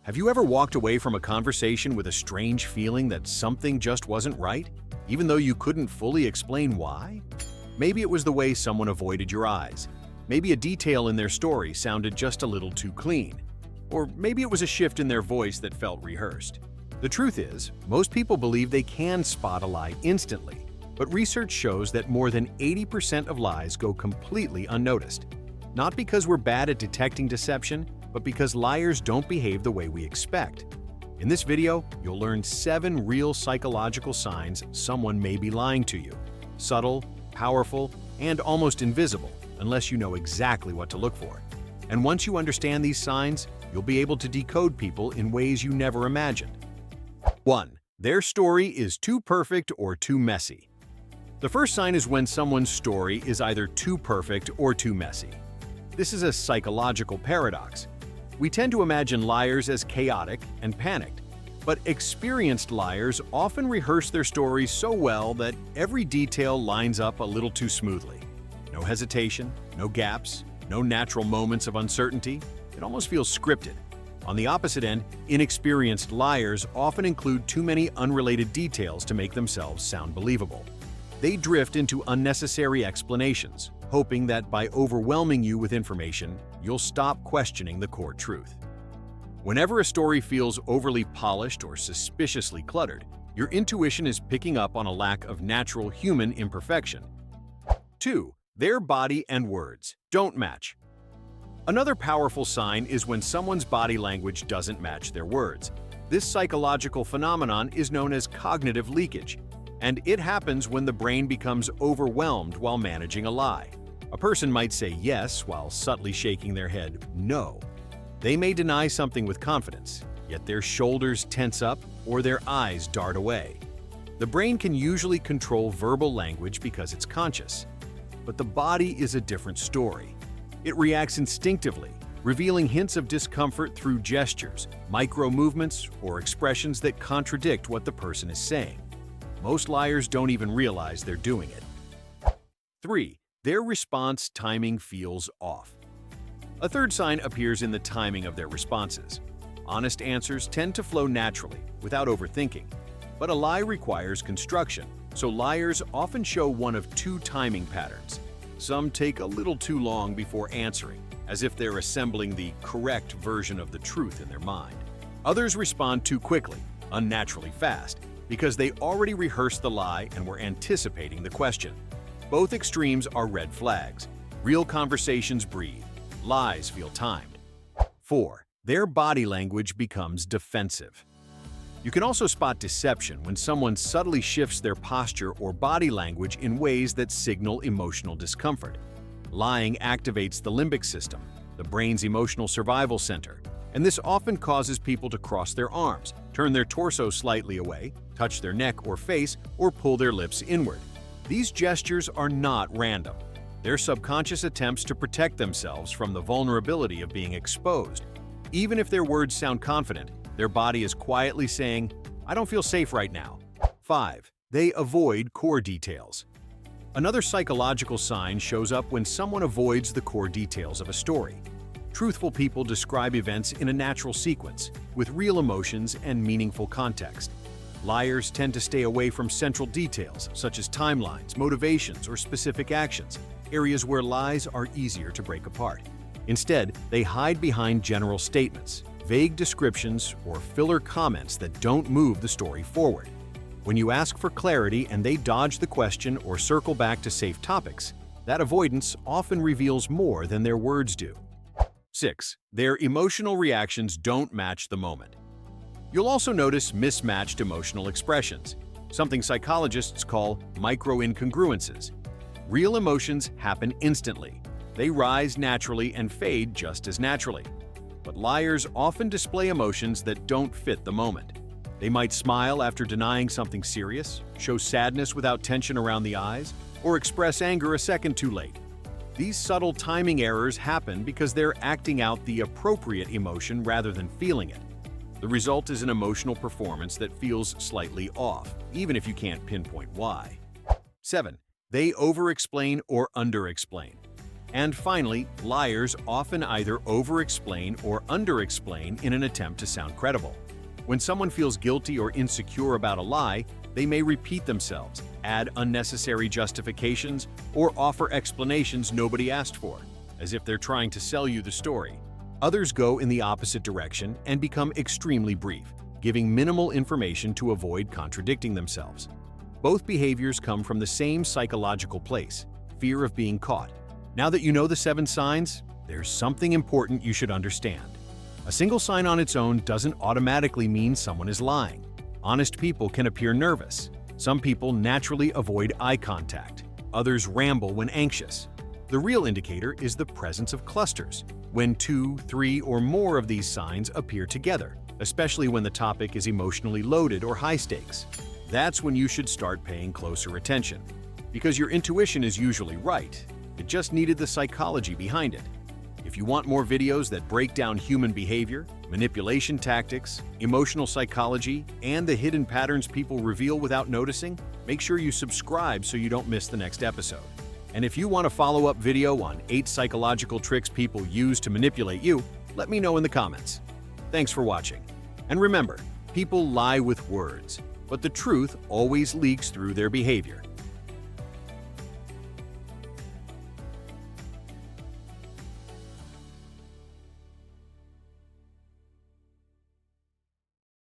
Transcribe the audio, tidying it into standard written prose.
Have you ever walked away from a conversation with a strange feeling that something just wasn't right, even though you couldn't fully explain why? Maybe it was the way someone avoided your eyes. Maybe a detail in their story sounded just a little too clean. Or maybe it was a shift in their voice that felt rehearsed. The truth is, most people believe they can spot a lie instantly, but research shows that more than 80% of lies go completely unnoticed. Not because we're bad at detecting deception, but because liars don't behave the way we expect. In this video, you'll learn 7 real psychological signs someone may be lying to you. Subtle, powerful, and almost invisible, unless you know exactly what to look for. And once you understand these signs, you'll be able to decode people in ways you never imagined. 1. Their story is too perfect or too messy. The first sign is when someone's story is either too perfect or too messy. This is a psychological paradox. We tend to imagine liars as chaotic and panicked, but experienced liars often rehearse their stories so well that every detail lines up a little too smoothly. No hesitation, no gaps, no natural moments of uncertainty. It almost feels scripted. On the opposite end, inexperienced liars often include too many unrelated details to make themselves sound believable. They drift into unnecessary explanations, hoping that by overwhelming you with information, you'll stop questioning the core truth. Whenever a story feels overly polished or suspiciously cluttered, your intuition is picking up on a lack of natural human imperfection. 2. Their body and words don't match. Another powerful sign is when someone's body language doesn't match their words. This psychological phenomenon is known as cognitive leakage, and it happens when the brain becomes overwhelmed while managing a lie. A person might say yes while subtly shaking their head no. They may deny something with confidence, yet their shoulders tense up or their eyes dart away. The brain can usually control verbal language because it's conscious, but the body is a different story. It reacts instinctively, revealing hints of discomfort through gestures, micro movements, or expressions that contradict what the person is saying. Most liars don't even realize they're doing it. 3. Their response timing feels off. A third sign appears in the timing of their responses. Honest answers tend to flow naturally, without overthinking. But a lie requires construction, so liars often show one of 2 timing patterns. Some take a little too long before answering, as if they're assembling the correct version of the truth in their mind. Others respond too quickly, unnaturally fast, because they already rehearsed the lie and were anticipating the question. Both extremes are red flags. Real conversations breathe. Lies feel timed. 4. Their body language becomes defensive. You can also spot deception when someone subtly shifts their posture or body language in ways that signal emotional discomfort. Lying activates the limbic system, the brain's emotional survival center, and this often causes people to cross their arms, turn their torso slightly away, touch their neck or face, or pull their lips inward. These gestures are not random. They're subconscious attempts to protect themselves from the vulnerability of being exposed. Even if their words sound confident, their body is quietly saying, "I don't feel safe right now." 5. They avoid core details. Another psychological sign shows up when someone avoids the core details of a story. Truthful people describe events in a natural sequence, with real emotions and meaningful context. Liars tend to stay away from central details, such as timelines, motivations, or specific actions, areas where lies are easier to break apart. Instead, they hide behind general statements, vague descriptions, or filler comments that don't move the story forward. When you ask for clarity and they dodge the question or circle back to safe topics, that avoidance often reveals more than their words do. 6. Their emotional reactions don't match the moment. You'll also notice mismatched emotional expressions, something psychologists call micro-incongruences. Real emotions happen instantly. They rise naturally and fade just as naturally. But liars often display emotions that don't fit the moment. They might smile after denying something serious, show sadness without tension around the eyes, or express anger a second too late. These subtle timing errors happen because they're acting out the appropriate emotion rather than feeling it. The result is an emotional performance that feels slightly off, even if you can't pinpoint why. 7. They over-explain or under-explain. And finally, liars often either over-explain or under-explain in an attempt to sound credible. When someone feels guilty or insecure about a lie, they may repeat themselves, add unnecessary justifications, or offer explanations nobody asked for, as if they're trying to sell you the story. Others go in the opposite direction and become extremely brief, giving minimal information to avoid contradicting themselves. Both behaviors come from the same psychological place, fear of being caught. Now that you know the 7 signs, there's something important you should understand. A single sign on its own doesn't automatically mean someone is lying. Honest people can appear nervous. Some people naturally avoid eye contact. Others ramble when anxious. The real indicator is the presence of clusters, when 2, 3, or more of these signs appear together, especially when the topic is emotionally loaded or high stakes. That's when you should start paying closer attention. Because your intuition is usually right, it just needed the psychology behind it. If you want more videos that break down human behavior, manipulation tactics, emotional psychology, and the hidden patterns people reveal without noticing, make sure you subscribe so you don't miss the next episode. And if you want a follow-up video on 8 psychological tricks people use to manipulate you, let me know in the comments. Thanks for watching. And remember, people lie with words, but the truth always leaks through their behavior.